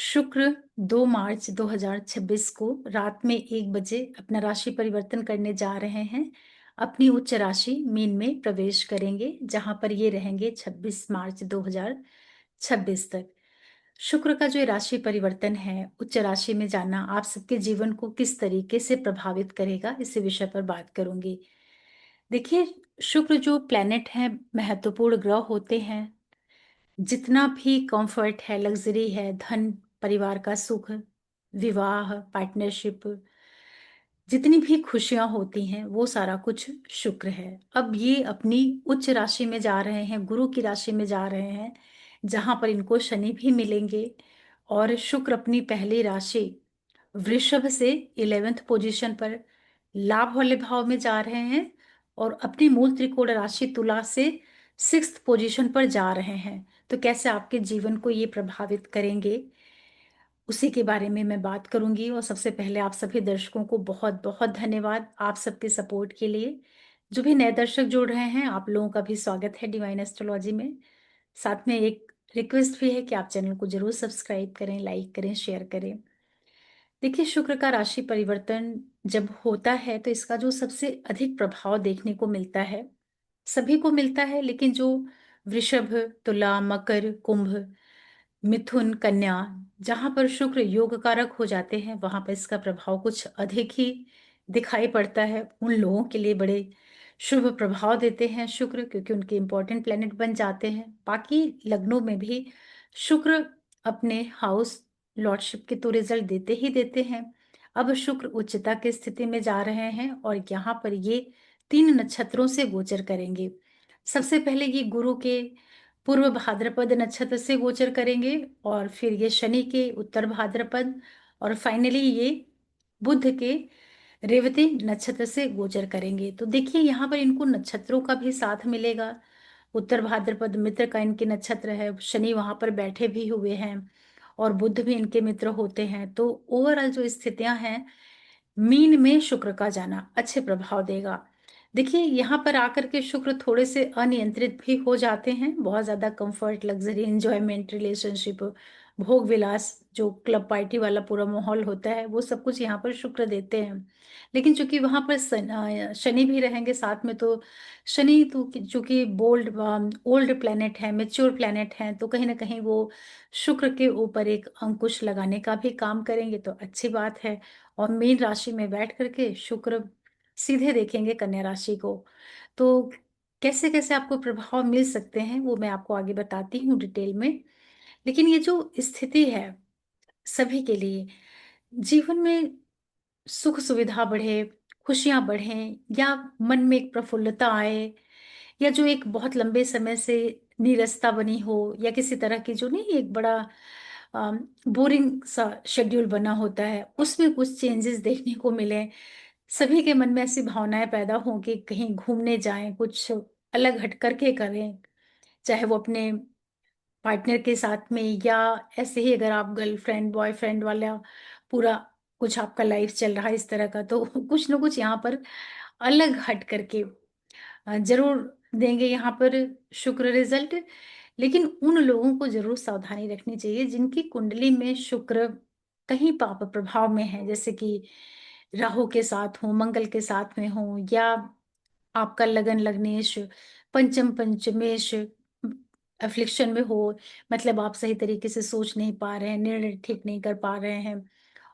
शुक्र 2 मार्च 2026 को रात में 1 बजे अपना राशि परिवर्तन करने जा रहे हैं। अपनी उच्च राशि मीन में प्रवेश करेंगे, जहां पर ये रहेंगे 26 मार्च 2026 तक। शुक्र का जो ये राशि परिवर्तन है, उच्च राशि में जाना आप सबके जीवन को किस तरीके से प्रभावित करेगा, इसी विषय पर बात करूंगी। देखिए, शुक्र जो प्लैनेट है, महत्वपूर्ण ग्रह होते हैं। जितना भी कंफर्ट है, लग्जरी है, धन, परिवार का सुख, विवाह, पार्टनरशिप, जितनी भी खुशियां होती हैं वो सारा कुछ शुक्र है। अब ये अपनी उच्च राशि में जा रहे हैं, गुरु की राशि में जा रहे हैं, जहां पर इनको शनि भी मिलेंगे। और शुक्र अपनी पहली राशि वृषभ से 11th पोजीशन पर लाभ वाले भाव में जा रहे हैं, और अपनी मूल त्रिकोण राशि तुला से 6th पोजीशन पर जा रहे हैं। तो कैसे आपके जीवन को ये प्रभावित करेंगे, उसी के बारे में मैं बात करूंगी। और सबसे पहले आप सभी दर्शकों को बहुत बहुत धन्यवाद आप सबके सपोर्ट के लिए। जो भी नए दर्शक जुड़ रहे हैं, आप लोगों का भी स्वागत है डिवाइन एस्ट्रोलॉजी में। साथ में एक रिक्वेस्ट भी है कि आप चैनल को जरूर सब्सक्राइब करें, लाइक करें, शेयर करें। देखिए, शुक्र का राशि परिवर्तन जब होता है तो इसका जो सबसे अधिक प्रभाव देखने को मिलता है, सभी को मिलता है, लेकिन जो वृषभ, तुला, मकर, कुंभ, मिथुन, कन्या, जहां पर शुक्र योग कारक हो जाते हैं, वहां पर इसका प्रभाव कुछ अधिक ही दिखाई पड़ता है। उन लोगों के लिए बड़े शुभ प्रभाव देते हैं शुक्र, क्योंकि उनके इंपॉर्टेंट प्लेनेट बन जाते हैं। बाकी लग्नों में भी शुक्र अपने हाउस लॉर्डशिप के तो रिजल्ट देते ही देते हैं। अब शुक्र उच्चता की स्थिति में जा रहे हैं और यहाँ पर ये 3 नक्षत्रों से गोचर करेंगे। सबसे पहले ये गुरु के पूर्व भाद्रपद नक्षत्र से गोचर करेंगे, और फिर ये शनि के उत्तर भाद्रपद, और फाइनली ये बुध के रेवती नक्षत्र से गोचर करेंगे। तो देखिए, यहाँ पर इनको नक्षत्रों का भी साथ मिलेगा। उत्तर भाद्रपद मित्र का इनके नक्षत्र है, शनि वहां पर बैठे भी हुए हैं, और बुध भी इनके मित्र होते हैं। तो ओवरऑल जो स्थितियां हैं, मीन में शुक्र का जाना अच्छे प्रभाव देगा। देखिए, यहाँ पर आकर के शुक्र थोड़े से अनियंत्रित भी हो जाते हैं। बहुत ज्यादा कंफर्ट, लग्जरी, एंजॉयमेंट, रिलेशनशिप, भोग विलास, जो क्लब पार्टी वाला पूरा माहौल होता है, वो सब कुछ यहाँ पर शुक्र देते हैं। लेकिन चूंकि वहां पर शनि भी रहेंगे साथ में, तो शनि तो चूंकि बोल्ड ओल्ड प्लेनेट है, मेच्योर प्लेनेट है, तो कहीं ना कहीं वो शुक्र के ऊपर एक अंकुश लगाने का भी काम करेंगे, तो अच्छी बात है। और मीन राशि में बैठ करके शुक्र सीधे देखेंगे कन्या राशि को। तो कैसे कैसे आपको प्रभाव मिल सकते हैं वो मैं आपको आगे बताती हूँ डिटेल में। लेकिन ये जो स्थिति है, सभी के लिए जीवन में सुख सुविधा बढ़े, खुशियां बढ़े, या मन में एक प्रफुल्लता आए, या जो एक बहुत लंबे समय से नीरसता बनी हो, या किसी तरह की जो नहीं एक बड़ा बोरिंग सा शेड्यूल बना होता है, उसमें कुछ चेंजेस देखने को मिले। सभी के मन में ऐसी भावनाएं पैदा हों कि कहीं घूमने जाएं, कुछ अलग हट करके करें, चाहे वो अपने पार्टनर के साथ में, या ऐसे ही अगर आप गर्लफ्रेंड बॉयफ्रेंड वाला पूरा कुछ आपका लाइफ चल रहा है इस तरह का, तो कुछ ना कुछ यहाँ पर अलग हट करके जरूर देंगे यहाँ पर शुक्र रिजल्ट। लेकिन उन लोगों को जरूर सावधानी रखनी चाहिए जिनकी कुंडली में शुक्र कहीं पाप प्रभाव में है, जैसे कि राहु के साथ हो, मंगल के साथ में हो, या आपका लगन लग्नेश पंचम पंचमेश अफ्लिक्शन में हो। मतलब आप सही तरीके से सोच नहीं पा रहे हैं, निर्णय ठीक नहीं कर पा रहे हैं,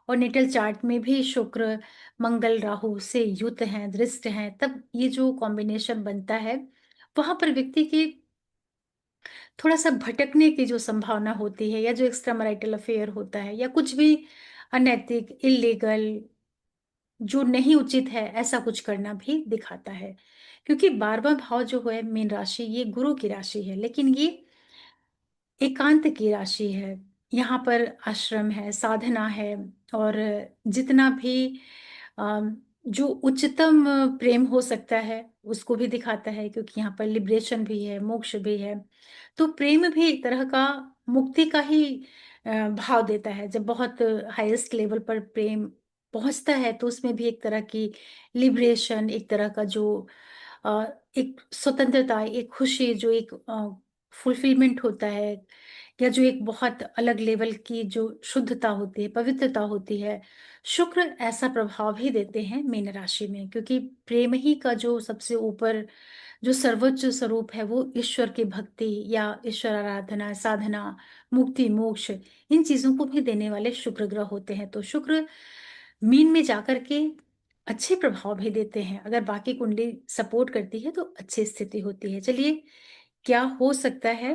और नेटल चार्ट में भी शुक्र मंगल राहु से युत हैं, दृष्ट हैं, तब ये जो कॉम्बिनेशन बनता है, वहां पर व्यक्ति की थोड़ा सा भटकने की जो संभावना होती है, या जो एक्स्ट्रा मैरिटल अफेयर होता है, या कुछ भी अनैतिक, इलीगल, जो नहीं उचित है, ऐसा कुछ करना भी दिखाता है। क्योंकि 12वां भाव जो है मीन राशि, ये गुरु की राशि है, लेकिन ये एकांत की राशि है। यहाँ पर आश्रम है, साधना है, और जितना भी जो उच्चतम प्रेम हो सकता है उसको भी दिखाता है, क्योंकि यहाँ पर लिबरेशन भी है, मोक्ष भी है। तो प्रेम भी एक तरह का मुक्ति का ही भाव देता है। जब बहुत हाईएस्ट लेवल पर प्रेम पहुंचता है, तो उसमें भी एक तरह की लिबरेशन, एक तरह का जो एक स्वतंत्रता, एक खुशी, जो एक फुलफिलमेंट होता है, या जो एक बहुत अलग लेवल की जो शुद्धता होती है, पवित्रता होती है, शुक्र ऐसा प्रभाव ही देते हैं मीन राशि में, क्योंकि प्रेम ही का जो सबसे ऊपर जो सर्वोच्च स्वरूप है वो ईश्वर की भक्ति या ईश्वर आराधना, साधना, मुक्ति, मोक्ष, इन चीजों को भी देने वाले शुक्र ग्रह होते हैं। तो शुक्र मीन में जाकर के अच्छे प्रभाव भी देते हैं। अगर बाकी कुंडली सपोर्ट करती है तो अच्छी स्थिति होती है। चलिए, क्या हो सकता है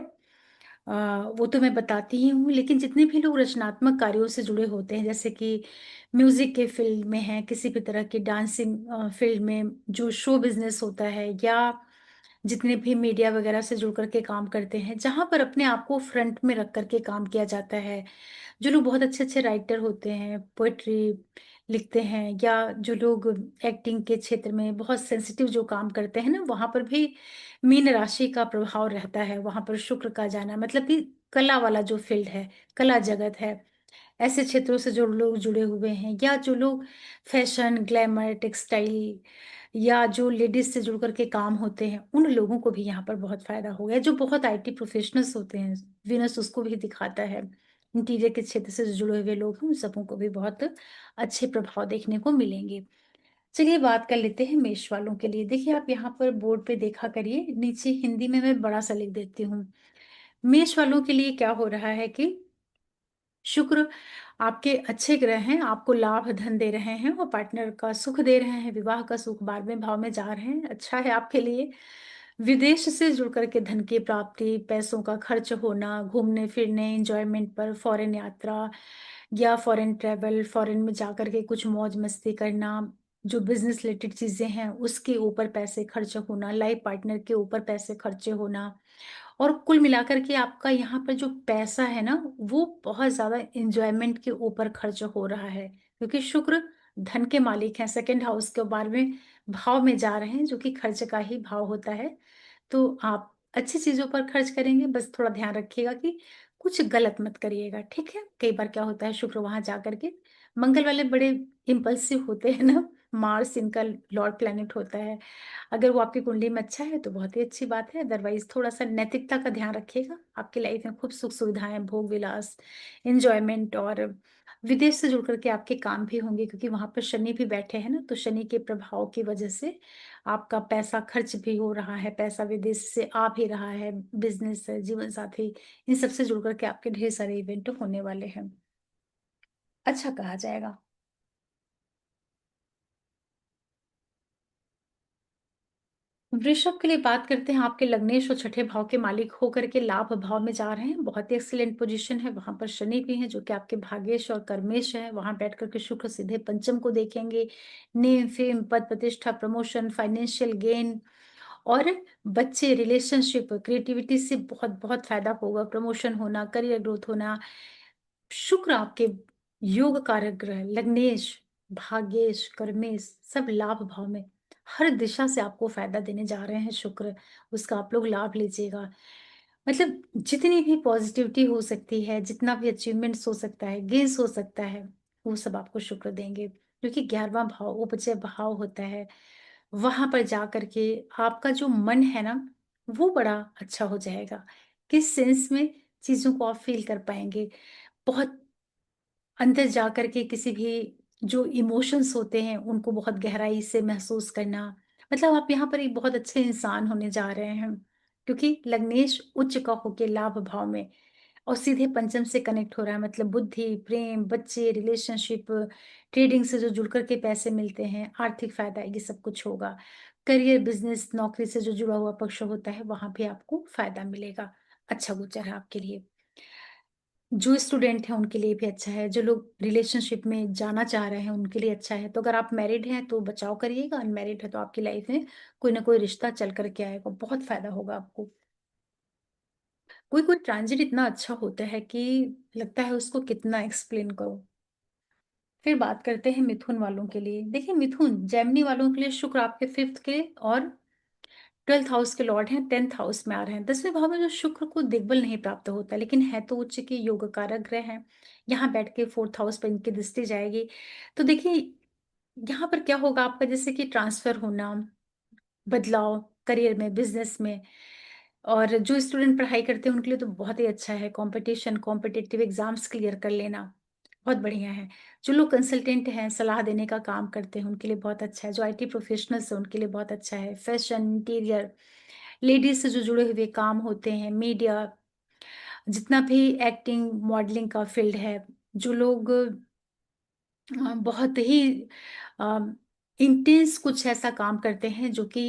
वो तो मैं बताती ही हूँ, लेकिन जितने भी लोग रचनात्मक कार्यों से जुड़े होते हैं, जैसे कि म्यूजिक के फील्ड में हैं, किसी भी तरह की डांसिंग फील्ड में जो शो बिजनेस होता है, या जितने भी मीडिया वगैरह से जुड़ करके काम करते हैं, जहां पर अपने आप को फ्रंट में रख करके काम किया जाता है, जो लोग बहुत अच्छे अच्छे राइटर होते हैं, पोएट्री लिखते हैं, या जो लोग एक्टिंग के क्षेत्र में बहुत सेंसिटिव जो काम करते हैं ना, वहां पर भी मीन राशि का प्रभाव रहता है। वहां पर शुक्र का जाना मतलब कि कला वाला जो फील्ड है, कला जगत है, ऐसे क्षेत्रों से जो लोग जुड़े हुए हैं, या जो लोग फैशन, ग्लैमर, टेक्सटाइल, या जो लेडीज से जुड़ करके काम होते हैं, उन लोगों को भी यहाँ पर बहुत फायदा हो गया। जो बहुत आईटी प्रोफेशनल्स होते हैं, विनस उसको भी दिखाता है। इंटीरियर के क्षेत्र से जो जुड़े हुए लोग हैं, उन सबों को भी बहुत अच्छे प्रभाव देखने को मिलेंगे। चलिए, बात कर लेते हैं मेष वालों के लिए। देखिए, आप यहाँ पर बोर्ड पे देखा करिए, नीचे हिंदी में मैं बड़ा सा लिख देती हूँ। मेष वालों के लिए क्या हो रहा है कि शुक्र आपके अच्छे ग्रह हैं, आपको लाभ धन दे रहे हैं और पार्टनर का सुख दे रहे हैं, विवाह का सुख 12वें भाव में जा रहे हैं, अच्छा है आपके लिए। विदेश से जुड़ करके धन की प्राप्ति, पैसों का खर्च होना, घूमने फिरने, एंजॉयमेंट पर, फॉरेन यात्रा या फॉरेन ट्रैवल, फॉरेन में जा करके कुछ मौज मस्ती करना, जो बिजनेस रिलेटेड चीजें हैं उसके ऊपर पैसे खर्च होना, लाइफ पार्टनर के ऊपर पैसे खर्चे होना, और कुल मिलाकर के आपका यहाँ पर जो पैसा है ना, वो बहुत ज्यादा एंजॉयमेंट के ऊपर खर्च हो रहा है, क्योंकि शुक्र धन के मालिक हैं, सेकंड हाउस के 12वें भाव में जा रहे हैं, जो कि खर्च का ही भाव होता है। तो आप अच्छी चीजों पर खर्च करेंगे, बस थोड़ा ध्यान रखिएगा कि कुछ गलत मत करिएगा, ठीक है। कई बार क्या होता है, शुक्र वहां जा करके, मंगल वाले बड़े इम्पल्सिव होते हैं ना, मार्स इनका लॉर्ड प्लैनेट होता है। अगर वो आपकी कुंडली में अच्छा है तो बहुत ही अच्छी बात है, अदरवाइज थोड़ा सा नैतिकता का ध्यान रखिएगा। आपकी लाइफ में खूब सुख सुविधाएं, भोग विलास, एंजॉयमेंट, और विदेश से जुड़ करके आपके काम भी होंगे, क्योंकि वहां पर शनि भी बैठे हैं ना, तो शनि के प्रभाव की वजह से आपका पैसा खर्च भी हो रहा है, पैसा विदेश से आ भी रहा है, बिजनेस है, जीवन साथी, इन सबसे जुड़ करके आपके ढेर सारे इवेंट होने वाले हैं, अच्छा कहा जाएगा। वृषभ के लिए बात करते हैं, आपके लग्नेश और छठे भाव के मालिक होकर के लाभ भाव में जा रहे हैं, बहुत ही एक्सीलेंट पोजीशन है। वहां पर शनि भी है जो कि आपके भागेश और कर्मेश है, वहां बैठ करके शुक्र सीधे पंचम को देखेंगे। नेम, फेम, पद प्रतिष्ठा, प्रमोशन, फाइनेंशियल गेन, और बच्चे, रिलेशनशिप, क्रिएटिविटी से बहुत बहुत फायदा होगा, प्रमोशन होना, करियर ग्रोथ होना। शुक्र आपके योग कारक ग्रह, लग्नेश, भाग्येश, कर्मेश, सब लाभ भाव में, हर दिशा से आपको फायदा देने जा रहे हैं शुक्र, उसका आप लोग लाभ लीजिएगा। मतलब जितनी भी पॉजिटिविटी हो सकती है, जितना भी अचीवमेंट्स हो सकता है, गेन्स हो सकता है, वो सब आपको शुक्र देंगे, क्योंकि 11वां भाव उपजय भाव होता है। वहां पर जा करके आपका जो मन है ना, वो बड़ा अच्छा हो जाएगा। किस सेंस में? चीजों को आप फील कर पाएंगे, बहुत अंदर जा कर के किसी भी जो इमोशंस होते हैं उनको बहुत गहराई से महसूस करना। मतलब आप यहाँ पर एक बहुत अच्छे इंसान होने जा रहे हैं, क्योंकि लग्नेश उच्च का होके लाभ भाव में और सीधे पंचम से कनेक्ट हो रहा है, मतलब बुद्धि, प्रेम, बच्चे, रिलेशनशिप, ट्रेडिंग से जो जुड़ करके पैसे मिलते हैं, आर्थिक फायदा, ये सब कुछ होगा। करियर, बिजनेस, नौकरी से जो जुड़ा हुआ पक्ष होता है, वहां भी आपको फायदा मिलेगा। अच्छा गोचर है आपके लिए। जो स्टूडेंट हैं उनके लिए भी अच्छा है, जो लोग रिलेशनशिप में जाना चाह रहे हैं उनके लिए अच्छा है। तो अगर आप मैरिड हैं तो बचाव करिएगा, अनमैरिड है तो आपकी लाइफ में कोई ना कोई रिश्ता चल करके आएगा, बहुत फायदा होगा आपको। कोई कोई ट्रांजिट इतना अच्छा होता है कि लगता है उसको कितना एक्सप्लेन करो। फिर बात करते हैं मिथुन वालों के लिए। देखिए, मिथुन जेमिनी वालों के लिए शुक्र आपके फिफ्थ के और 12th हाउस के लॉर्ड हैं, 10th हाउस में आ रहे हैं। 10वें भाव में जो शुक्र को दिग्बल नहीं प्राप्त होता, लेकिन है तो उच्च के योग कारक ग्रह हैं। यहाँ बैठ के 4th हाउस पर इनकी दृष्टि जाएगी। तो देखिए, यहाँ पर क्या होगा आपका, जैसे कि ट्रांसफर होना, बदलाव करियर में, बिजनेस में, और जो स्टूडेंट पढ़ाई करते हैं उनके लिए तो बहुत ही अच्छा है, कॉम्पिटिशन कॉम्पिटिटिव एग्ज़ाम्स क्लियर कर लेना, बहुत बढ़िया है। जो लोग कंसल्टेंट हैं, सलाह देने का काम करते हैं, उनके लिए बहुत अच्छा है। जो आईटी प्रोफ़ेशनल्स हैं, उनके लिए बहुत अच्छा है। फैशन, इंटीरियर, लेडीज़ से जो जुड़े हुए काम होते हैं, मीडिया, जितना भी एक्टिंग, मॉडलिंग का फ़ील्ड है, जो लोग बहुत ही अ, इंटेंस कुछ ऐसा काम करते हैं जो कि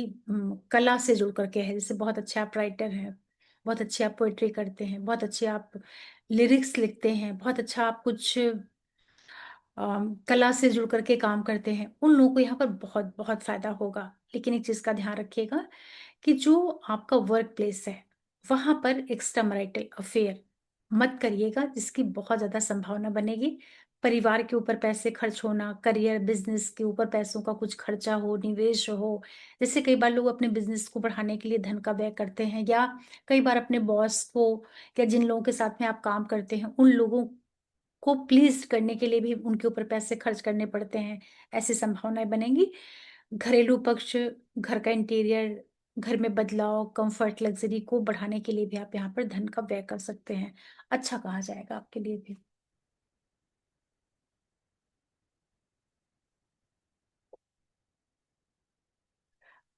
कला से जुड़ कर के है। जैसे बहुत अच्छे आप राइटर हैं, बहुत अच्छी आप पोएट्री करते हैं, बहुत अच्छे आप लिरिक्स लिखते हैं, बहुत अच्छा आप कुछ कला से जुड़ कर के काम करते हैं, उन लोगों को यहाँ पर बहुत-बहुत फ़ायदा होगा। लेकिन एक चीज़ का ध्यान रखिएगा कि जो आपका वर्क प्लेस है, वहाँ पर एक्स्ट्रा मैरिटल अफ़ेयर मत करिएगा, जिसकी बहुत ज़्यादा संभावना बनेगी। परिवार के ऊपर पैसे खर्च होना, करियर, बिज़नेस के ऊपर पैसों का कुछ खर्चा हो, निवेश हो। जैसे कई बार लोग अपने बिज़नेस को बढ़ाने के लिए धन का व्यय करते हैं, या कई बार अपने बॉस को या जिन लोगों के साथ में आप काम करते हैं, उन लोगों को प्लीज़ करने के लिए भी उनके ऊपर पैसे खर्च करने पड़ते हैं, ऐसी संभावनाएँ बनेंगी। घरेलू पक्ष, घर का इंटीरियर, घर में बदलाव, कम्फर्ट, लग्ज़री को बढ़ाने के लिए भी आप यहाँ पर धन का व्यय कर सकते हैं। अच्छा कहा जाएगा आपके लिए भी।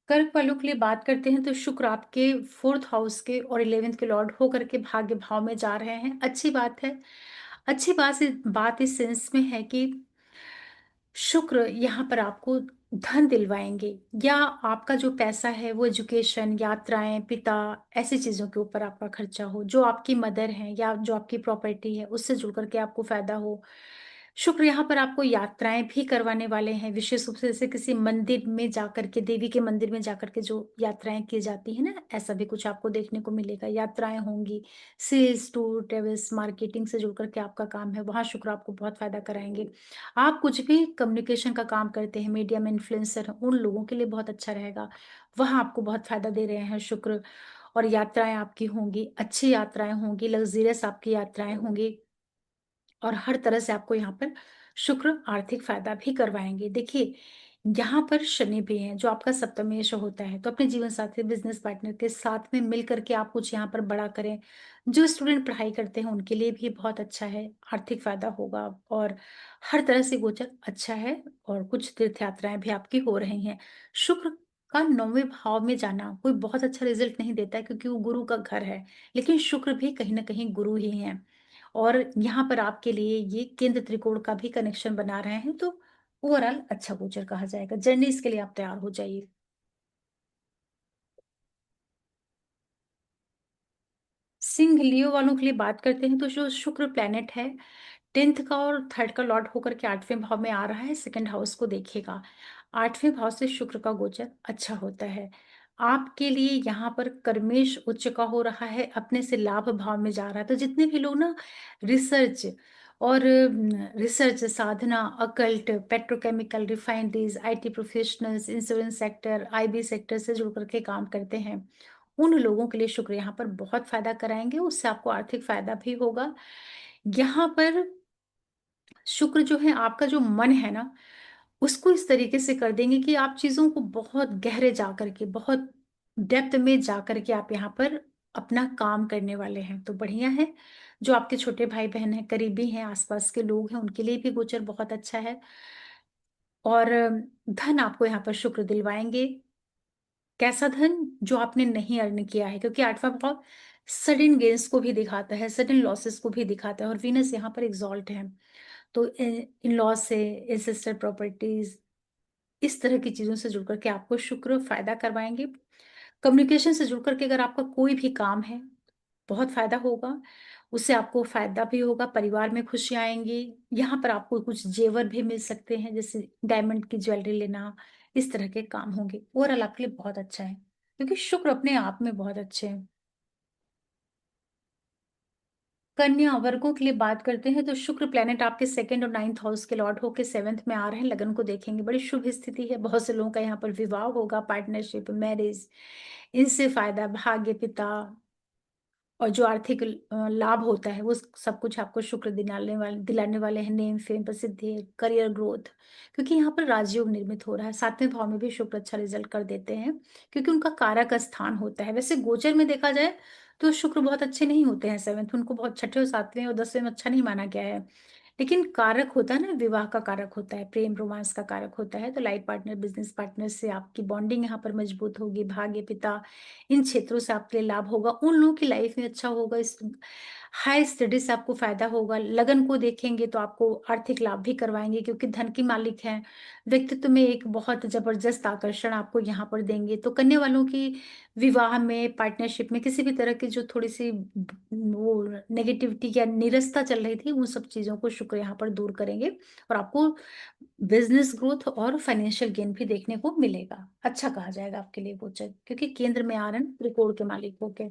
कर्क वालों के लिए बात करते हैं तो शुक्र आपके 4th हाउस के और 11th के लॉर्ड होकर के भाग्य भाव में जा रहे हैं। अच्छी बात है। अच्छी बात इस सेंस में है कि शुक्र यहाँ पर आपको धन दिलवाएँगे, या आपका जो पैसा है वो एजुकेशन, यात्राएँ, पिता, ऐसी चीज़ों के ऊपर आपका खर्चा हो। जो आपकी मदर हैं या जो आपकी प्रॉपर्टी है उससे जुड़ कर के आपको फ़ायदा हो। शुक्र यहाँ पर आपको यात्राएँ भी करवाने वाले हैं, विशेष रूप से जैसे किसी मंदिर में जाकर के, देवी के मंदिर में जाकर के जो यात्राएँ की जाती हैं ना, ऐसा भी कुछ आपको देखने को मिलेगा। यात्राएँ होंगी, सेल्स, टूर, ट्रैवल्स, मार्केटिंग से जुड़ कर के आपका काम है, वहाँ शुक्र आपको बहुत फ़ायदा कराएँगे। आप कुछ भी कम्युनिकेशन का काम करते हैं, मीडिया में इन्फ्लुएंसर हैं, उन लोगों के लिए बहुत अच्छा रहेगा। वहाँ आपको बहुत फ़ायदा दे रहे हैं शुक्र, और यात्राएँ आपकी होंगी, अच्छी यात्राएँ होंगी, लग्ज़रियस आपकी यात्राएँ होंगी, और हर तरह से आपको यहाँ पर शुक्र आर्थिक फ़ायदा भी करवाएँगे। देखिए, यहाँ पर शनि भी हैं, जो आपका सप्तमेश होता है, तो अपने जीवन साथी, बिज़नेस पार्टनर के साथ में मिल कर के आप कुछ यहाँ पर बड़ा करें। जो स्टूडेंट पढ़ाई करते हैं, उनके लिए भी बहुत अच्छा है, आर्थिक फ़ायदा होगा, और हर तरह से गोचर अच्छा है, और कुछ तीर्थ यात्राएँ भी आपकी हो रही हैं। शुक्र का 9वें भाव में जाना कोई बहुत अच्छा रिज़ल्ट नहीं देता है, क्योंकि वो गुरु का घर है, लेकिन शुक्र भी कहीं न कहीं गुरु ही हैं। और यहाँ पर आपके लिए ये केंद्र त्रिकोण का भी कनेक्शन बना रहे हैं, तो ओवरऑल अच्छा गोचर कहा जाएगा। जर्नीज़ के लिए आप तैयार हो जाइए। सिंह लियो वालों के लिए बात करते हैं तो जो शुक्र प्लैनेट है, 10th का और 3rd का लॉर्ड होकर के 8वें भाव में आ रहा है, 2nd हाउस को देखिएगा। 8वें भाव से शुक्र का गोचर अच्छा होता है। आपके लिए यहाँ पर कर्मेश उच्च का हो रहा है, अपने से लाभ भाव में जा रहा है। तो जितने भी लोग ना रिसर्च और research, Sadhana, occult, petrochemical, refineries, IT professionals, insurance sector, IB sector से जुड़ कर के काम करते हैं, उन लोगों के लिए शुक्र यहाँ पर बहुत फ़ायदा कराएँगे, उससे आपको आर्थिक फ़ायदा भी होगा। यहाँ पर शुक्र जो है, आपका जो मन है ना, उसको इस तरीके से कर देंगे कि आप चीज़ों को बहुत गहरे जा कर के, बहुत डेप्थ में जा कर के आप यहाँ पर अपना काम करने वाले हैं, तो बढ़िया है। जो आपके छोटे भाई-बहन हैं, करीबी हैं, आस-पास के लोग हैं, उनके लिए भी गोचर बहुत अच्छा है, और धन आपको यहाँ पर शुक्र दिलवाएँगे। कैसा धन? जो आपने नहीं अर्न किया है, क्योंकि 8वाँ भाव सडन गेन्स को भी दिखाता है, सडन लॉसेस को भी दिखाता है, और वीनस यहाँ पर एक्सॉल्ट है। तो इन-लॉज़ से, एंसेस्टर प्रॉपर्टीज़, इस तरह की चीज़ों से जुड़ कर के आपको शुक्र फ़ायदा करवाएँगे। कम्युनिकेशन से जुड़ कर के अगर आपका कोई भी काम है, बहुत फ़ायदा होगा। उससे आपको फ़ायदा भी होगा, परिवार में खुशियाँ आएँगी। यहाँ पर आपको कुछ ज़ेवर भी मिल सकते हैं, जैसे डायमंड की ज्वेलरी लेना, इस तरह के काम होंगे। ओवरऑल आपके लिए बहुत अच्छा है, क्योंकि शुक्र अपने आप में बहुत अच्छे हैं। कन्या वर्गों के लिए बात करते हैं तो शुक्र प्लैनेट आपके 2nd और 9th हाउस के लॉर्ड होके 7th में आ रहे हैं, लगन को देखेंगे, बड़ी शुभ स्थिति है। बहुत से लोगों का यहाँ पर विवाह होगा, पार्टनरशिप, मैरिज, इनसे फायदा, भाग्य, पिता, और जो आर्थिक लाभ होता है वो सब कुछ आपको शुक्र दिलाने वाले हैं, नेम, फेम, प्रसिद्धि, करियर ग्रोथ। क्योंकि यहाँ पर राजयोग निर्मित हो रहा है, 7वें भाव में भी शुक्र अच्छा रिजल्ट कर देते हैं, क्योंकि उनका कारक स्थान होता है। वैसे गोचर में देखा जाए तो शुक्र बहुत अच्छे नहीं होते हैं 7th, उनको बहुत छठे और 7वें और 10वें में अच्छा नहीं माना गया है। लेकिन कारक होता है ना, विवाह का कारक होता है, प्रेम रोमांस का कारक होता है, तो लाइफ पार्टनर, बिजनेस पार्टनर से आपकी बॉन्डिंग यहाँ पर मजबूत होगी, भाग्य, पिता, इन क्षेत्रों से आपके लिए लाभ होगा, उन लोगों की लाइफ में अच्छा होगा, इस हाई स्टडी से आपको फायदा होगा। लगन को देखेंगे तो आपको आर्थिक लाभ भी करवाएंगे, क्योंकि धन की मालिक हैं। व्यक्तित्व में एक बहुत जबरदस्त आकर्षण आपको यहाँ पर देंगे। तो कन्या वालों की विवाह में, पार्टनरशिप में किसी भी तरह की जो थोड़ी सी वो नेगेटिविटी या निरस्ता चल रही थी, उन सब चीजों को शुक्र यहाँ पर दूर करेंगे, और आपको बिजनेस ग्रोथ और फाइनेंशियल गेन भी देखने को मिलेगा। अच्छा कहा जाएगा आपके लिए गोचर, क्योंकि केंद्र में आ रहे हैं त्रिकोण के मालिक होके।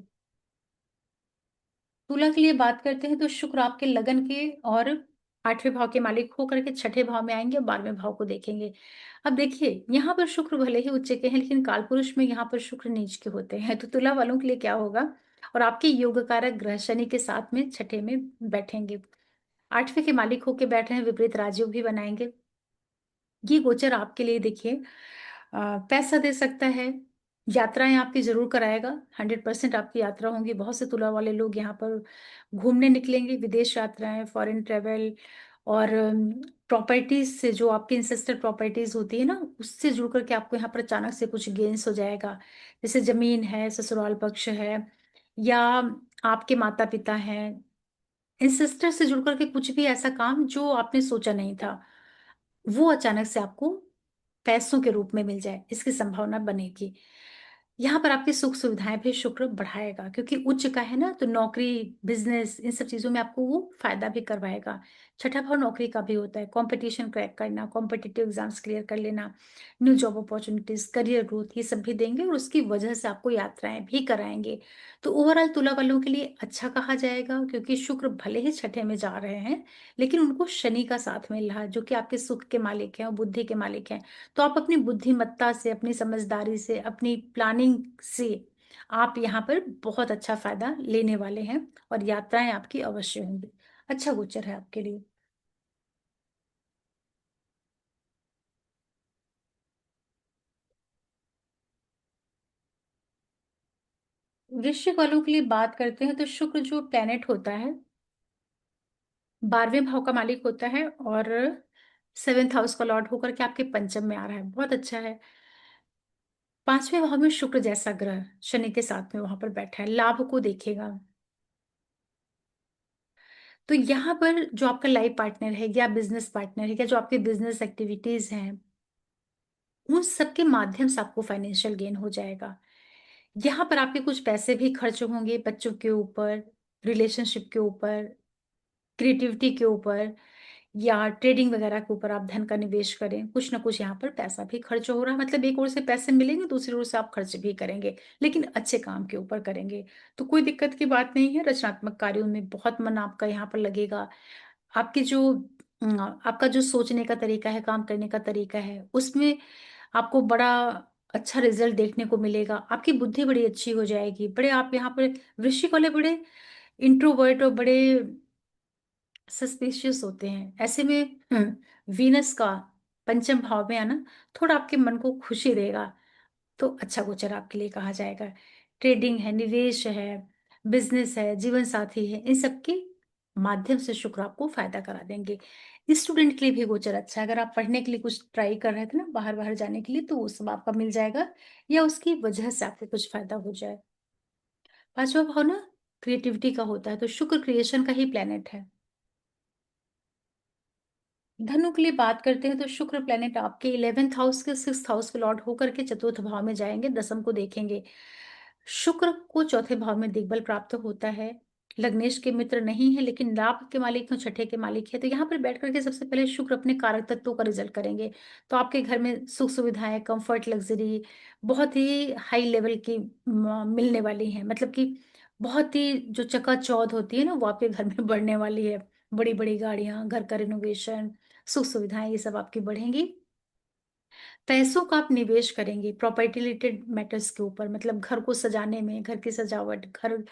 तुला के लिए बात करते हैं तो शुक्र आपके लगन के और 8वें भाव के मालिक होकर के छठे भाव में आएंगे और 12वें भाव को देखेंगे। अब देखिए, यहाँ पर शुक्र भले ही उच्च के हैं, लेकिन कालपुरुष में यहाँ पर शुक्र नीच के होते हैं, तो तुला वालों के लिए क्या होगा? और आपके योग कारक ग्रह शनि के साथ में छठे में बैठेंगे, 8वें के मालिक होके बैठ रहे हैं, विपरीत राजयोग भी बनाएंगे। ये गोचर आपके लिए देखिए पैसा दे सकता है, यात्राएं आपकी जरूर कराएगा, 100% आपकी यात्रा होंगी। बहुत से तुला वाले लोग यहाँ पर घूमने निकलेंगे, विदेश यात्राएं, फॉरेन ट्रेवल, और प्रॉपर्टीज से, जो आपकी इंसेस्टर प्रॉपर्टीज होती है ना, उससे जुड़ करके आपको यहाँ पर अचानक से कुछ गेन्स हो जाएगा। जैसे जमीन है, ससुराल पक्ष है, या आपके माता पिता हैं, इंसेस्टर से जुड़ करके कुछ भी ऐसा काम जो आपने सोचा नहीं था, वो अचानक से आपको पैसों के रूप में मिल जाए, इसकी संभावना बनेगी। यहाँ पर आपकी सुख सुविधाएं भी शुक्र बढ़ाएगा, क्योंकि उच्च का है ना, तो नौकरी, बिजनेस, इन सब चीजों में आपको वो फायदा भी करवाएगा। छठा भाव नौकरी का भी होता है, कंपटीशन क्रैक करना, कॉम्पिटिटिव एग्जाम्स क्लियर कर लेना, new job opportunities, career growth, ये सब भी देंगे, और उसकी वजह से आपको यात्राएं भी कराएंगे। तो ओवरऑल तुला वालों के लिए अच्छा कहा जाएगा, क्योंकि शुक्र भले ही छठे में जा रहे हैं, लेकिन उनको शनि का साथ मिल रहा है, जो कि आपके सुख के मालिक हैं और बुद्धि के मालिक हैं। तो आप अपनी बुद्धिमत्ता से, अपनी समझदारी से, अपनी प्लानिंग से आप यहाँ पर बहुत अच्छा फायदा लेने वाले हैं, और यात्राएं आपकी अवश्य होंगी। अच्छा गोचर है आपके लिए। वृश्चिक वालों के लिए बात करते हैं तो शुक्र जो प्लेनेट होता है, 12वें भाव का मालिक होता है, और 7th हाउस का लॉर्ड होकर के आपके पंचम में आ रहा है, बहुत अच्छा है। 5वें भाव में शुक्र जैसा ग्रह शनि के साथ में वहां पर बैठा है, लाभ को देखेगा। तो यहाँ पर जो आपका लाइफ पार्टनर है, या बिजनेस पार्टनर है, या जो आपके बिजनेस एक्टिविटीज हैं, उन सब के माध्यम से आपको फाइनेंशियल गेन हो जाएगा। यहाँ पर आपके कुछ पैसे भी खर्च होंगे बच्चों के ऊपर, रिलेशनशिप के ऊपर, क्रिएटिविटी के ऊपर, या ट्रेडिंग वगैरह के ऊपर आप धन का निवेश करें। कुछ ना कुछ यहाँ पर पैसा भी खर्च हो रहा है, मतलब एक ओर से पैसे मिलेंगे, दूसरी ओर से आप खर्च भी करेंगे, लेकिन अच्छे काम के ऊपर करेंगे, तो कोई दिक्कत की बात नहीं है। रचनात्मक कार्यों में बहुत मन आपका यहाँ पर लगेगा। आपकी जो आपका जो सोचने का तरीका है, काम करने का तरीका है, उसमें आपको बड़ा अच्छा रिजल्ट देखने को मिलेगा। आपकी बुद्धि बड़ी अच्छी हो जाएगी। बड़े आप यहाँ पर वृश्चिक वाले बड़े इंट्रोवर्ट और बड़े सस्पिशियस होते हैं। ऐसे में वीनस का पंचम भाव में आना थोड़ा आपके मन को खुशी देगा, तो अच्छा गोचर आपके लिए कहा जाएगा। ट्रेडिंग है, निवेश है, बिजनेस है, जीवन साथी है, इन सब के माध्यम से शुक्र आपको फायदा करा देंगे। स्टूडेंट के लिए भी गोचर अच्छा है। अगर आप पढ़ने के लिए कुछ ट्राई कर रहे थे ना, बाहर बाहर जाने के लिए, तो वो सब आपका मिल जाएगा, या उसकी वजह से आपको कुछ फायदा हो जाए। 5वां भाव ना क्रिएटिविटी का होता है, तो शुक्र क्रिएशन का ही प्लेनेट है। धनु के लिए बात करते हैं तो शुक्र प्लेनेट आपके 11th हाउस के 6th हाउस के लॉर्ड होकर के चतुर्थ भाव में जाएंगे, दसम को देखेंगे। शुक्र को चौथे भाव में दिग्बल प्राप्त होता है। लग्नेश के मित्र नहीं है, लेकिन लाभ के मालिक हैं, छठे के मालिक है, तो यहाँ पर बैठ करके सबसे पहले शुक्र अपने कारक तत्वों का रिजल्ट करेंगे। तो आपके घर में सुख सुविधाएं, कंफर्ट, लग्जरी बहुत ही हाई लेवल की मिलने वाली हैं, मतलब कि बहुत ही जो चकाचौंध होती है ना, वो आपके घर में बढ़ने वाली है। बड़ी बड़ी गाड़ियां, घर का रिनोवेशन, सुख सुविधाएं, ये सब आपकी बढ़ेंगी। पैसों का आप निवेश करेंगे प्रॉपर्टी रिलेटेड मैटर्स के ऊपर, मतलब घर को सजाने में, घर की सजावट, घर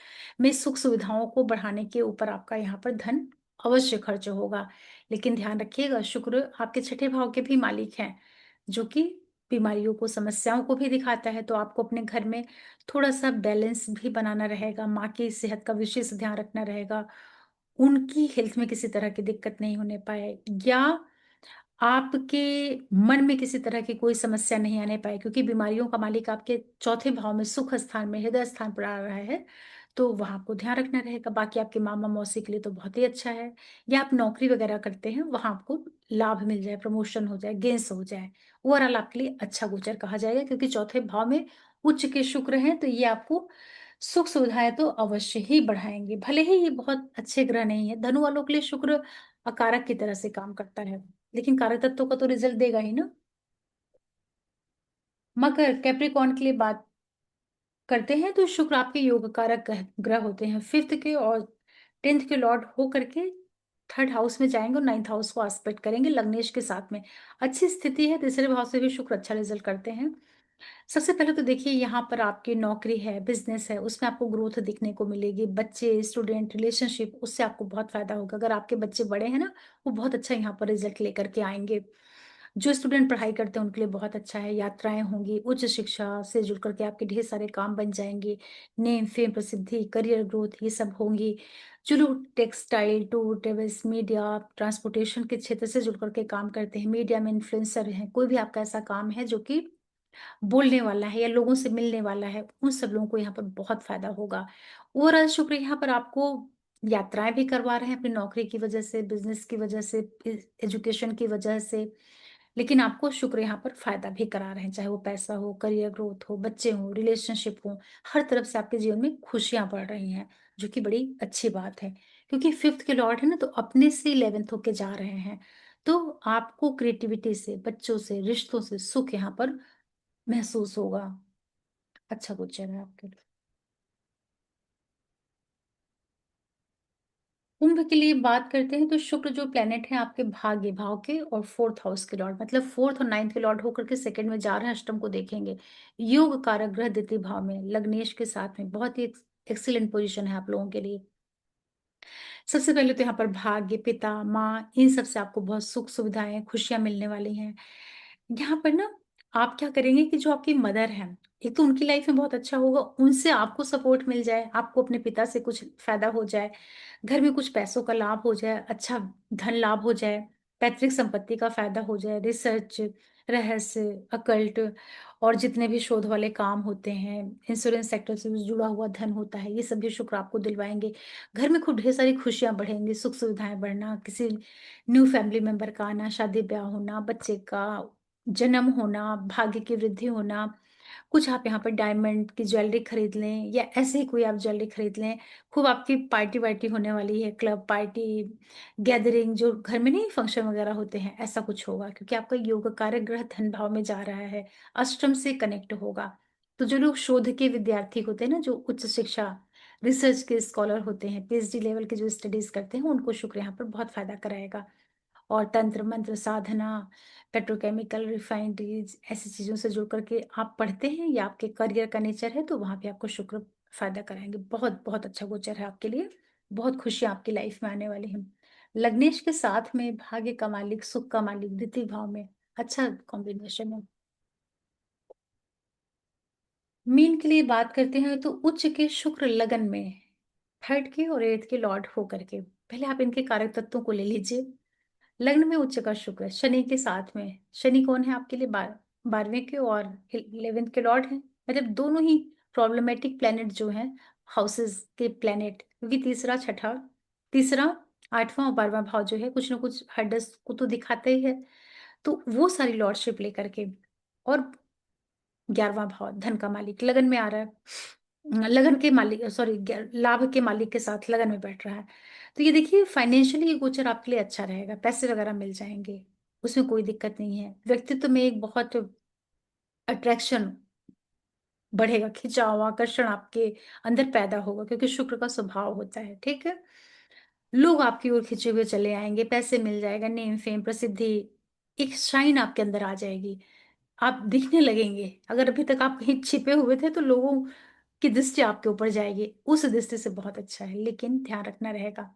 में सुख सुविधाओं को बढ़ाने के ऊपर आपका यहाँ पर धन अवश्य खर्च होगा। लेकिन ध्यान रखिएगा, शुक्र आपके छठे भाव के भी मालिक हैं, जो कि बीमारियों को, समस्याओं को भी दिखाता है। तो आपको अपने घर में थोड़ा सा बैलेंस भी बनाना रहेगा, माँ की सेहत का विशेष ध्यान रखना रहेगा, उनकी हेल्थ में किसी तरह की दिक्कत नहीं होने पाए, या आपके मन में किसी तरह की कोई समस्या नहीं आने पाए, क्योंकि बीमारियों का मालिक आपके चौथे भाव में सुख स्थान में, हृदय स्थान पर आ रहा है। तो वहां आपको ध्यान रखना रहेगा। बाकी आपके मामा मौसी के लिए तो बहुत ही अच्छा है। या आप नौकरी वगैरह करते हैं, वहां आपको लाभ मिल जाए, प्रमोशन हो जाए, गेंस हो जाए, ओवरऑल आपके लिए अच्छा गोचर कहा जाएगा, क्योंकि चौथे भाव में उच्च के शुक्र हैं। तो ये आपको सुख सुविधाएं तो अवश्य ही बढ़ाएंगे। भले ही ये बहुत अच्छे ग्रह नहीं है, धनु वालों के लिए शुक्र अकारक की तरह से काम करता है, लेकिन कारक तत्वों का तो रिजल्ट देगा ही ना। मकर कैप्रिकॉर्न के लिए बात करते हैं, तो शुक्र आपके योग कारक ग्रह होते हैं। फिफ्थ के और टेंथ के लॉर्ड हो करके थर्ड हाउस में जाएंगे और नाइन्थ हाउस को एस्पेक्ट करेंगे लग्नेश के साथ में। अच्छी स्थिति है, तीसरे भाव से भी शुक्र अच्छा रिजल्ट करते हैं। सबसे पहले तो देखिए, यहाँ पर आपकी नौकरी है, बिजनेस है, उसमें आपको ग्रोथ दिखने को मिलेगी। बच्चे, स्टूडेंट, रिलेशनशिप, उससे आपको बहुत फायदा होगा। अगर आपके बच्चे बड़े हैं ना, वो बहुत अच्छा यहाँ पर रिजल्ट लेकर के आएंगे। जो स्टूडेंट पढ़ाई करते हैं उनके लिए बहुत अच्छा है। यात्राएं होंगी, उच्च शिक्षा से जुड़ करके आपके ढेर सारे काम बन जाएंगे। नेम फेम प्रसिद्धि, करियर ग्रोथ, ये सब होंगी। जो लोग textile, tour travels, media, transportation के क्षेत्र से जुड़ करके काम करते हैं, मीडिया में इन्फ्लुएंसर हैं, कोई भी आपका ऐसा काम है जो कि बोलने वाला है या लोगों से मिलने वाला है, उन सब लोगों को यहाँ पर बहुत फायदा होगा। ओवरऑल शुक्र यहाँ पर आपको यात्राएं भी करवा रहे हैं अपनी नौकरी की वजह से, बिजनेस की वजह से, एजुकेशन की वजह से। लेकिन आपको शुक्र यहाँ पर फायदा भी करा रहे हैं, चाहे वो पैसा हो, करियर ग्रोथ हो, बच्चे हो, रिलेशनशिप हो, हर तरफ से आपके जीवन में खुशियां बढ़ रही हैं, जो कि बड़ी अच्छी बात है। क्योंकि फिफ्थ के लॉर्ड है ना, तो अपने से 11th होके जा रहे हैं। तो आपको क्रिएटिविटी से, बच्चों से, रिश्तों से सुख यहाँ पर महसूस होगा। अच्छा गोचर है आपके लिए। कुंभ के लिए बात करते हैं, तो शुक्र जो प्लेनेट है आपके भाग्य भाव के और फोर्थ हाउस के लॉर्ड, मतलब फोर्थ और नाइन्थ के लॉर्ड होकर के सेकंड में जा रहे हैं, अष्टम को देखेंगे। योग कारक ग्रह द्वितीय भाव में लग्नेश के साथ में, बहुत ही एक्सीलेंट पोजीशन है आप लोगों के लिए। सबसे पहले तो यहाँ पर भाग्य, पिता, माँ, इन सब से आपको बहुत सुख सुविधाएं, खुशियां मिलने वाली हैं। यहाँ पर ना आप क्या करेंगे कि जो आपकी मदर है, एक तो उनकी लाइफ में बहुत अच्छा होगा, उनसे आपको सपोर्ट मिल जाए, आपको अपने पिता से कुछ फायदा हो जाए, घर में कुछ पैसों का लाभ हो जाए, अच्छा धन लाभ हो जाए, पैतृक संपत्ति का फायदा हो जाए, रिसर्च, रहस्य, अकल्ट और जितने भी शोध वाले काम होते हैं, इंश्योरेंस सेक्टर से भी जुड़ा हुआ धन होता है, ये सब भी शुक्र आपको दिलवाएंगे। घर में खूब ढेर सारी खुशियां बढ़ेंगी, सुख सुविधाएं बढ़ना, किसी न्यू फैमिली मेंबर का आना, शादी ब्याह होना, बच्चे का जन्म होना, भाग्य की वृद्धि होना, कुछ आप यहाँ पर डायमंड की ज्वेलरी खरीद लें, या ऐसे ही कोई आप ज्वेलरी खरीद लें। खूब आपकी पार्टी वार्टी होने वाली है, क्लब पार्टी, गैदरिंग, जो घर में नहीं फंक्शन वगैरह होते हैं, ऐसा कुछ होगा, क्योंकि आपका योग कारक ग्रह धन भाव में जा रहा है, अष्टम से कनेक्ट होगा। तो जो लोग शोध के विद्यार्थी होते हैं ना, जो उच्च शिक्षा, रिसर्च के स्कॉलर होते हैं, पीएचडी लेवल के जो स्टडीज करते हैं, उनको शुक्र यहाँ पर बहुत फायदा कराएगा। और तंत्र मंत्र साधना, पेट्रोकेमिकल रिफाइनरीज, ऐसी चीजों से जुड़ करके आप पढ़ते हैं या आपके करियर का नेचर है, तो वहां पे आपको शुक्र फायदा कराएंगे। बहुत बहुत अच्छा गोचर है आपके लिए, बहुत खुशियां आपकी लाइफ में आने वाली हैं। लग्नेश के साथ में भाग्य का मालिक, सुख का मालिक द्वितीय भाव में, अच्छा कॉम्बिनेशन है। मीन के लिए बात करते हैं, तो उच्च के शुक्र लगन में, थर्ड के और एट्थ के लॉर्ड होकर के, पहले आप इनके कारक तत्वों को ले लीजिए। लग्न में उच्च का शुक्र है, शनि के साथ में। शनि कौन है आपके लिए? 12वें के और 11th के लॉर्ड हैं, मतलब दोनों ही प्रॉब्लमेटिक प्लेनेट जो हैं, हाउसेस के प्लेनेट, क्योंकि तीसरा 8वां और 12वां भाव जो है, कुछ ना कुछ हड्डस को तो दिखाते ही है। तो वो सारी लॉर्डशिप लेकर के, और 11वां भाव धन का मालिक लगन में आ रहा है, लगन के मालिक, सॉरी, लाभ के मालिक के साथ लगन में बैठ रहा है। तो ये देखिए, फाइनेंशियली ये गोचर आपके लिए अच्छा रहेगा, पैसे वगैरह मिल जाएंगे, उसमें कोई दिक्कत नहीं है। व्यक्तित्व में एक बहुत अट्रैक्शन बढ़ेगा, खिंचाव, आकर्षण आपके अंदर पैदा होगा, क्योंकि शुक्र का स्वभाव होता है, ठीक है। लोग आपकी ओर खिंचे हुए चले आएंगे, पैसे मिल जाएगा, नेम फेम प्रसिद्धि, एक शाइन आपके अंदर आ जाएगी। आप दिखने लगेंगे। अगर अभी तक आप कहीं छिपे हुए थे तो लोगों की दृष्टि आपके ऊपर जाएगी, उस दृष्टि से बहुत अच्छा है। लेकिन ध्यान रखना रहेगा,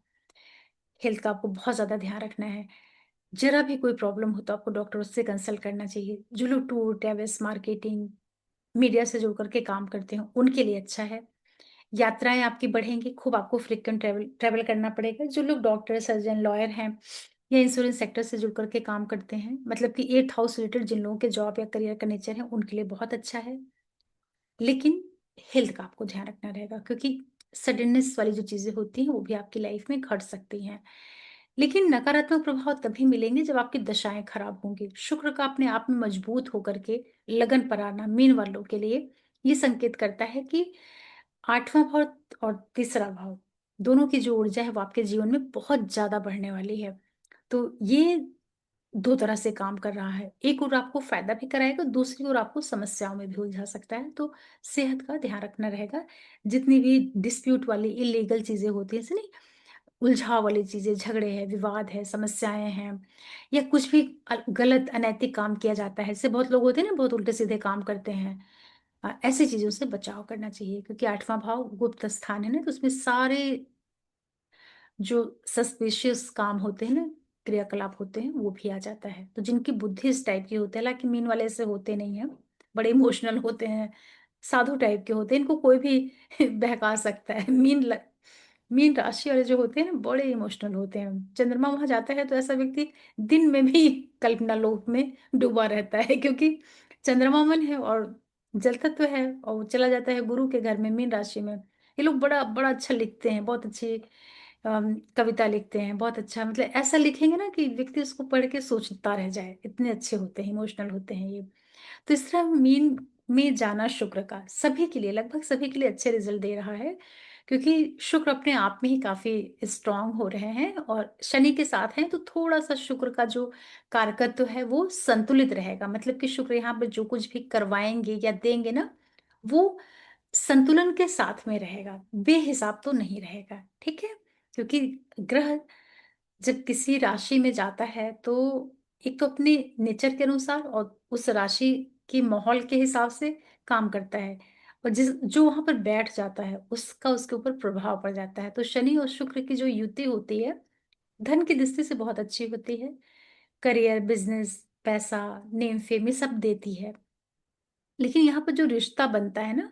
हेल्थ का आपको बहुत ज्यादा ध्यान रखना है। जरा भी कोई प्रॉब्लम हो तो आपको डॉक्टर से कंसल्ट करना चाहिए। जो लोग टूर ट्रेवल्स मार्केटिंग मीडिया से जुड़ करके काम करते हैं उनके लिए अच्छा है। यात्राएं आपकी बढ़ेंगी, खूब आपको फ्रिक्वेंट ट्रेवल ट्रेवल करना पड़ेगा। जो लोग डॉक्टर सर्जन लॉयर हैं या इंश्योरेंस सेक्टर से जुड़ करके काम करते हैं, मतलब कि एट हाउस रिलेटेड जिन लोगों के जॉब या करियर का नेचर है, उनके लिए बहुत अच्छा है। लेकिन हेल्थ का आपको ध्यान रखना रहेगा, क्योंकि सडननेस वाली जो चीजें होती हैं वो भी आपकी लाइफ में घट सकती हैं। लेकिन नकारात्मक प्रभाव तभी मिलेंगे जब आपकी दशाएं खराब होंगी। शुक्र का अपने आप में मजबूत होकर के लगन पर आना मीन वालों के लिए ये संकेत करता है कि आठवां भाव और तीसरा भाव दोनों की जो ऊर्जा है वो आपके जीवन में बहुत ज्यादा बढ़ने वाली है। तो ये दो तरह से काम कर रहा है, एक ओर आपको फायदा भी कराएगा, दूसरी ओर आपको समस्याओं में भी उलझा सकता है। तो सेहत का ध्यान रखना रहेगा। जितनी भी डिस्प्यूट वाली इलीगल चीजें होती है, नहीं, उलझाव वाली चीजें, झगड़े हैं, विवाद है, समस्याएं हैं, या कुछ भी गलत अनैतिक काम किया जाता है, इससे बहुत लोग होते हैं ना, बहुत उल्टे सीधे काम करते हैं। ऐसी चीजों से बचाव करना चाहिए, क्योंकि आठवां भाव गुप्त स्थान है ना, तो उसमें सारे जो सस्पिशियस काम होते हैं ना, क्रियाकलाप होते हैं, वो भी आ जाता है। तो जिनकी बुद्धि इस टाइप की होती है, हालांकि मीन वाले ऐसे होते नहीं हैं, बड़े इमोशनल होते हैं, साधु टाइप के होते हैं, इनको कोई भी बहका सकता है। मीन राशि वाले जो होते हैं ना, बड़े इमोशनल होते हैं। चंद्रमा वहां जाता है तो ऐसा व्यक्ति दिन में भी कल्पना लोक में डूबा रहता है, क्योंकि चंद्रमा मन है और जल तत्व है, और वो चला जाता है गुरु के घर में, मीन राशि में। ये लोग बड़ा बड़ा अच्छा लिखते हैं, बहुत अच्छी कविता लिखते हैं, बहुत अच्छा, मतलब ऐसा लिखेंगे ना कि व्यक्ति उसको पढ़ के सोचता रह जाए, इतने अच्छे होते हैं, इमोशनल होते हैं ये। तो इस तरह मीन में जाना शुक्र का सभी के लिए, लगभग सभी के लिए अच्छे रिजल्ट दे रहा है, क्योंकि शुक्र अपने आप में ही काफी स्ट्रांग हो रहे हैं और शनि के साथ हैं, तो थोड़ा सा शुक्र का जो कारकत्व है वो संतुलित रहेगा। मतलब कि शुक्र यहाँ पे जो कुछ भी करवाएंगे या देंगे ना, वो संतुलन के साथ में रहेगा, बेहिसाब तो नहीं रहेगा। ठीक है, क्योंकि ग्रह जब किसी राशि में जाता है तो एक तो अपने नेचर के अनुसार और उस राशि की माहौल के हिसाब से काम करता है, और जिस जो वहां पर बैठ जाता है उसका उसके ऊपर प्रभाव पड़ जाता है। तो शनि और शुक्र की जो युति होती है, धन की दृष्टि से बहुत अच्छी होती है, करियर, बिजनेस, पैसा, नेम फेम, ये सब देती है। लेकिन यहाँ पर जो रिश्ता बनता है ना,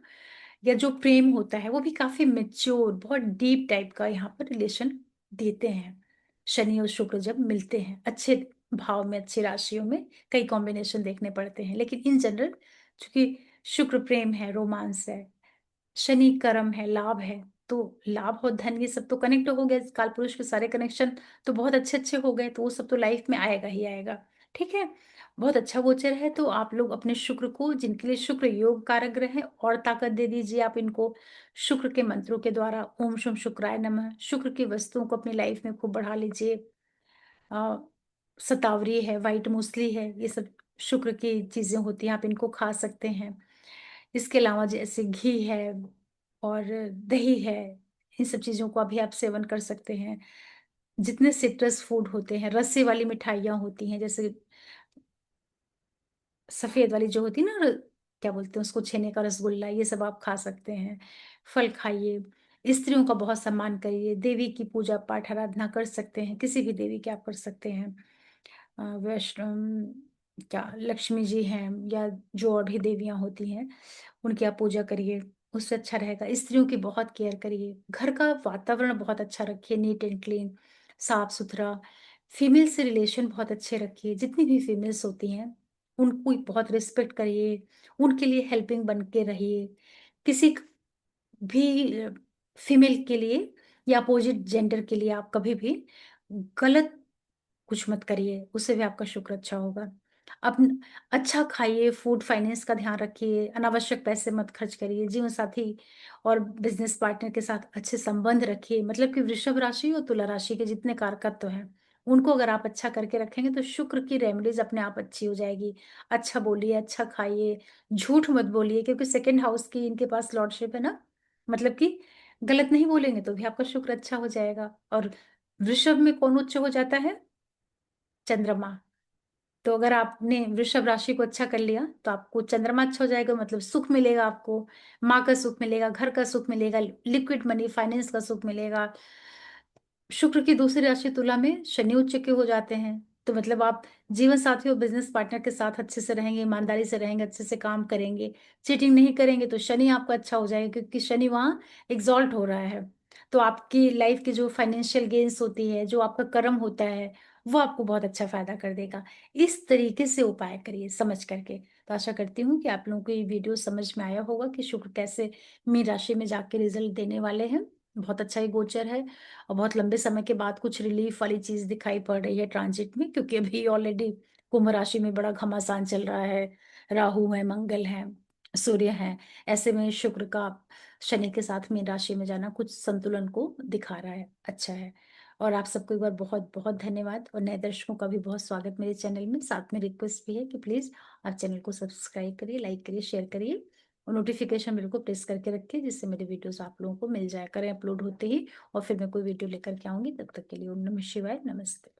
या जो प्रेम होता है, वो भी काफी मेच्योर, बहुत डीप टाइप का यहाँ पर रिलेशन देते हैं। शनि और शुक्र जब मिलते हैं अच्छे भाव में, अच्छी राशियों में, कई कॉम्बिनेशन देखने पड़ते हैं, लेकिन इन जनरल चूंकि शुक्र प्रेम है, रोमांस है, शनि कर्म है, लाभ है, तो लाभ और धन ये सब तो कनेक्ट हो गए, काल पुरुष के सारे कनेक्शन तो बहुत अच्छे अच्छे हो गए, तो वो सब तो लाइफ में आएगा ही आएगा। ठीक है, बहुत अच्छा गोचर है। तो आप लोग अपने शुक्र को, जिनके लिए शुक्र योग कारक ग्रह है, और ताकत दे दीजिए आप इनको शुक्र के मंत्रों के द्वारा। ओम शुभ शुक्राय नमः। शुक्र की वस्तुओं को अपनी लाइफ में खूब बढ़ा लीजिए। आ, शतावरी है, व्हाइट मूसली है, ये सब शुक्र की चीजें होती हैं, आप इनको खा सकते हैं। इसके अलावा जैसे घी है और दही है, इन सब चीजों का भी आप सेवन कर सकते हैं। जितने सिट्रस फूड होते हैं, रस्से वाली मिठाइयाँ होती हैं, जैसे सफेद वाली जो होती है ना, क्या बोलते हैं उसको, छेने का रसगुल्ला, ये सब आप खा सकते हैं। फल खाइए, स्त्रियों का बहुत सम्मान करिए, देवी की पूजा पाठ आराधना कर सकते हैं, किसी भी देवी की आप कर सकते हैं। वैष्णव, क्या लक्ष्मी जी हैं, या जो और भी देवियां होती हैं, उनकी आप पूजा करिए, उससे अच्छा रहेगा। स्त्रियों की बहुत केयर करिए, घर का वातावरण बहुत अच्छा रखिए, नीट एंड क्लीन, साफ सुथरा। फीमेल से रिलेशन बहुत अच्छे रखिए, जितनी भी फीमेल्स होती हैं उनको बहुत रिस्पेक्ट करिए, उनके लिए हेल्पिंग बन के रहिए। किसी भी फीमेल के लिए या अपोजिट जेंडर के लिए आप कभी भी गलत कुछ मत करिए, उससे भी आपका शुक्र अच्छा होगा। अपन अच्छा खाइए, फूड फाइनेंस का ध्यान रखिए, अनावश्यक पैसे मत खर्च करिए, जीवन साथी और बिजनेस पार्टनर के साथ अच्छे संबंध रखिए। मतलब कि वृषभ राशि और तुला राशि के जितने कारकत्व हैं उनको अगर आप अच्छा करके रखेंगे तो शुक्र की रेमेडीज अपने आप अच्छी हो जाएगी। अच्छा बोलिए, अच्छा खाइए, झूठ मत बोलिए, क्योंकि सेकेंड हाउस की इनके पास लॉर्डशिप है ना, मतलब कि गलत नहीं बोलेंगे तो भी आपका शुक्र अच्छा हो जाएगा। और वृषभ में कौन उच्च हो जाता है? चंद्रमा। तो अगर आपने वृषभ राशि को अच्छा कर लिया, तो आपको चंद्रमा अच्छा हो जाएगा, मतलब सुख मिलेगा आपको, माँ का सुख मिलेगा, घर का सुख मिलेगा, लिक्विड मनी, फाइनेंस का सुख मिलेगा। शुक्र की दूसरी राशि तुला में शनि उच्च के हो जाते हैं, तो मतलब आप जीवन साथी और बिजनेस पार्टनर के साथ अच्छे से रहेंगे, ईमानदारी से रहेंगे, अच्छे से काम करेंगे, चीटिंग नहीं करेंगे, तो शनि आपका अच्छा हो जाएगा, क्योंकि शनि वहाँ एग्जॉल्ट हो रहा है। तो आपकी लाइफ की जो फाइनेंशियल गेन्स होती है, जो आपका कर्म होता है, वो आपको बहुत अच्छा फायदा कर देगा। इस तरीके से उपाय करिए समझ करके। तो आशा करती हूँ कि आप लोगों को ये वीडियो समझ में आया होगा कि शुक्र कैसे मीन राशि में जाके रिजल्ट देने वाले हैं। बहुत अच्छा ही गोचर है, और बहुत लंबे समय के बाद कुछ रिलीफ वाली चीज दिखाई पड़ रही है ट्रांजिट में, क्योंकि अभी ऑलरेडी कुंभ राशि में बड़ा घमासान चल रहा है। राहु है, मंगल है, सूर्य है। ऐसे में शुक्र का शनि के साथ मीन राशि में जाना कुछ संतुलन को दिखा रहा है, अच्छा है। और आप सबको एक बार बहुत बहुत धन्यवाद, और नए दर्शकों का भी बहुत स्वागत मेरे चैनल में। साथ में रिक्वेस्ट भी है कि प्लीज आप चैनल को सब्सक्राइब करिए, लाइक करिए, शेयर करिए, और नोटिफिकेशन बेल को प्रेस करके रखिए, जिससे मेरे वीडियोस आप लोगों को मिल जाया करें अपलोड होते ही। और फिर मैं कोई वीडियो लेकर के आऊंगी, तब तक के लिए ओम नमः शिवाय, नमस्ते।